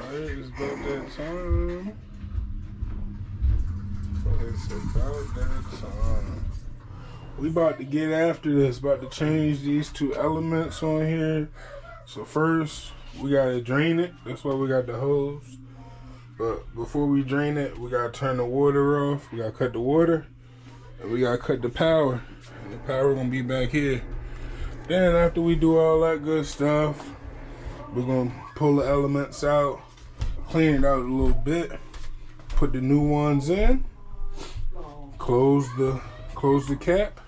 Alright, it's about that time. It's about that time. We about to get after this. About to change these two elements on here. So first, we gotta drain it. That's why we got the hose. But before we drain it, we gotta turn the water off. We gotta cut the water. And we gotta cut the power. And the power gonna be back here. Then after we do all that good stuff, we're gonna pull the elements out, clean it out a little bit, put the new ones in, close the cap,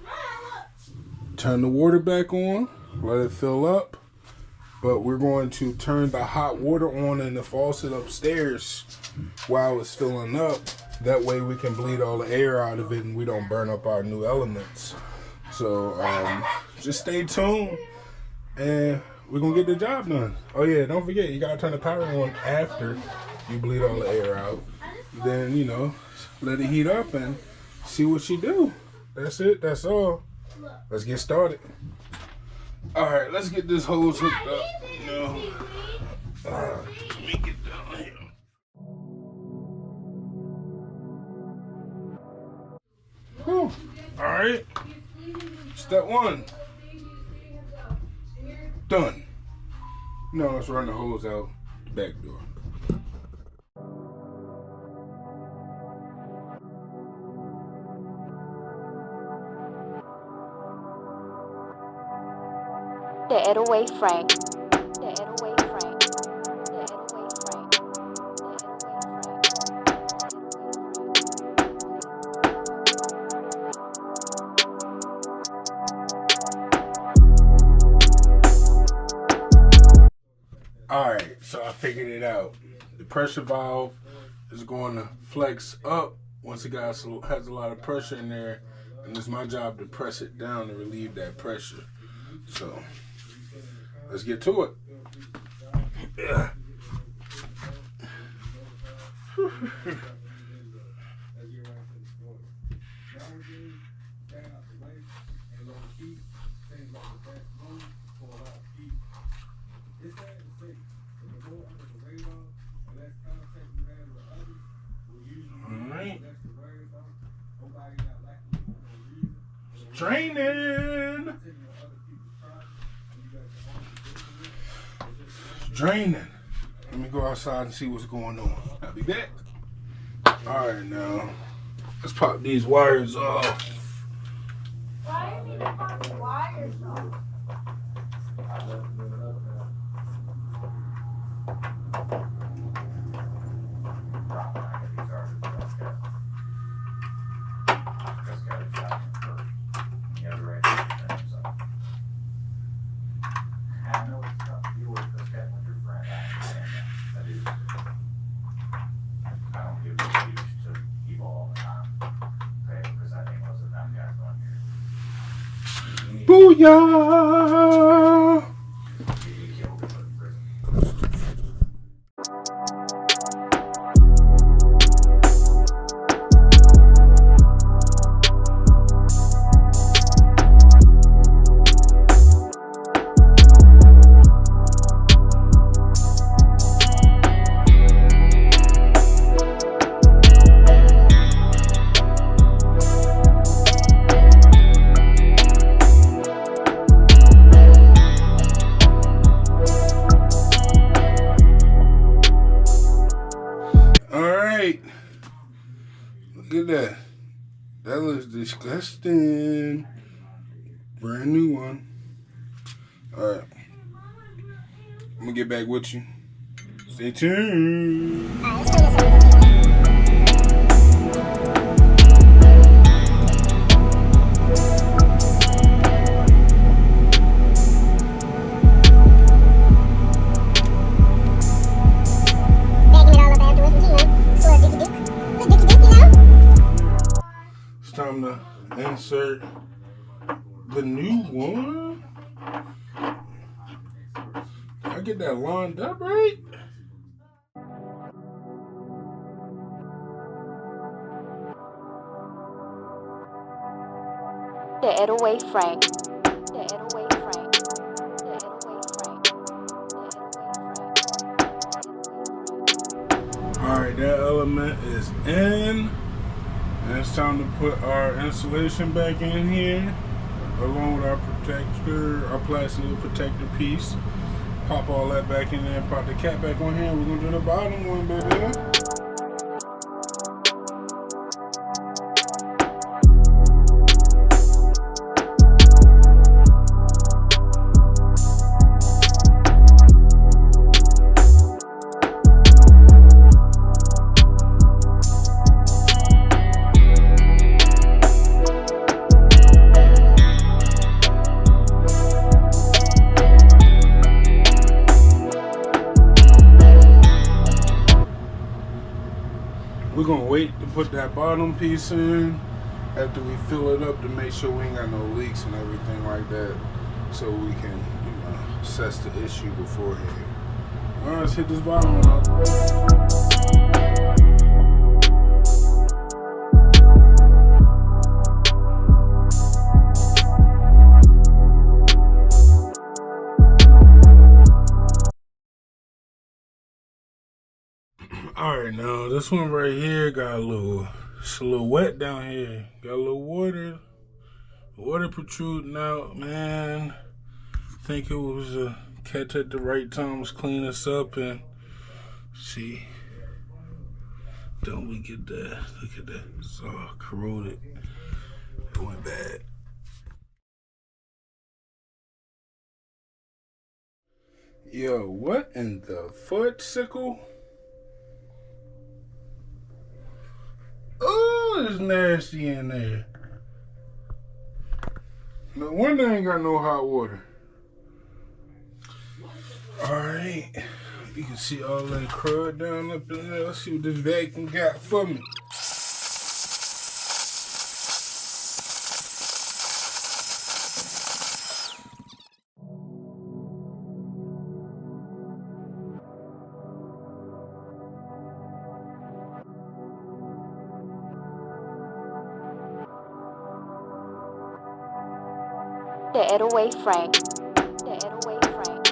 turn the water back on, let it fill up. But we're going to turn the hot water on in the faucet upstairs while it's filling up. That way we can bleed all the air out of it and we don't burn up our new elements. So just stay tuned and we're going to get the job done. Oh yeah, don't forget, you got to turn the power on after you bleed all the air out. Then, you know, let it heat up and see what you do. That's it. That's all. Let's get started. All right, let's get this hose hooked up. You know, let me get down here. Whew. All right. Step one. Done. Now let's run the hose out the back door. The 808 Frank. The 808 Frank. The 808 Frank. Alright, so I figured it out. The pressure valve is going to flex up once it has a lot of pressure in there, and it's my job to press it down to relieve that pressure. So let's get to it. Yeah. Alright. Draining. Draining. Let me go outside and see what's going on. I'll be back. Alright now. Let's pop these wires off. Why do you need to pop the wires off? Booyah! Look at that. That looks disgusting. Brand new one. Alright. I'm gonna get back with you. Stay tuned. It's time to insert the new one. Did I get that lined up right? The 808 Frank. The 808 Frank. The 808 Frank. The 808 Frank. Alright, that element is in. And it's time to put our insulation back in here, along with our protector, our plastic protector piece. Pop all that back in there, pop the cap back on here. We're gonna do the bottom one, baby. We're gonna wait to put that bottom piece in after we fill it up to make sure we ain't got no leaks and everything like that, so we can, assess the issue beforehand. All right, let's hit this bottom one up. Alright, now this one right here got it's a little wet down here. Got a little water protruding out, man. I think it was a catch at the right time to clean us up and see. Don't we get that? Look at that. It's all corroded. It went bad. Yo, what in the footsicle? Oh, it's nasty in there. No wonder I ain't got no hot water. Alright. You can see all that crud down up in there. Let's see what this vacuum got for me. The 808 Frank. The 808 Frank.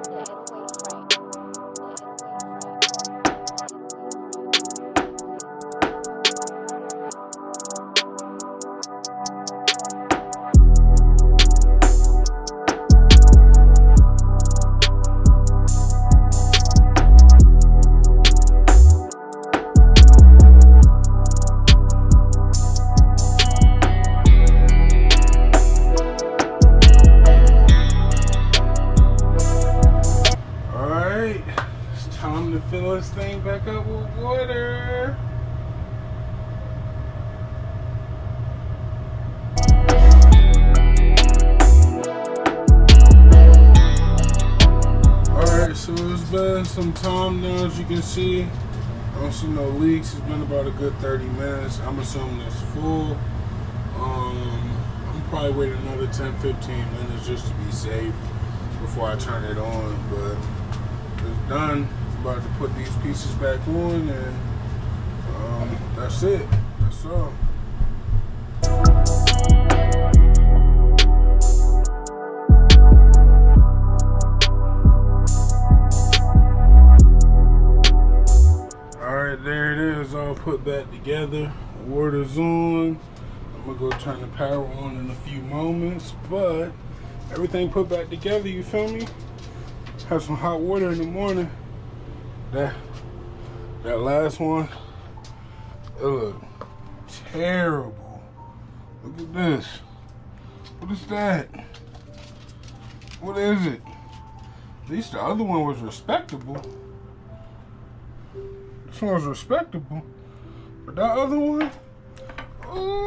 The 808 Frank. Time to fill this thing back up with water. Alright, so it's been some time now, as you can see. I don't see no leaks. It's been about a good 30 minutes. I'm assuming it's full. I'm probably waiting another 10-15 minutes just to be safe before I turn it on, but it's done. About to put these pieces back on, and that's it. That's all. Alright, there it is, all put back together. Water's on. I'm gonna go turn the power on in a few moments, but everything put back together, you feel me? Have some hot water in the morning. That last one, it looked terrible. Look at this. What is that? What is it? At least the other one was respectable. This one was respectable. But that other one, ooh.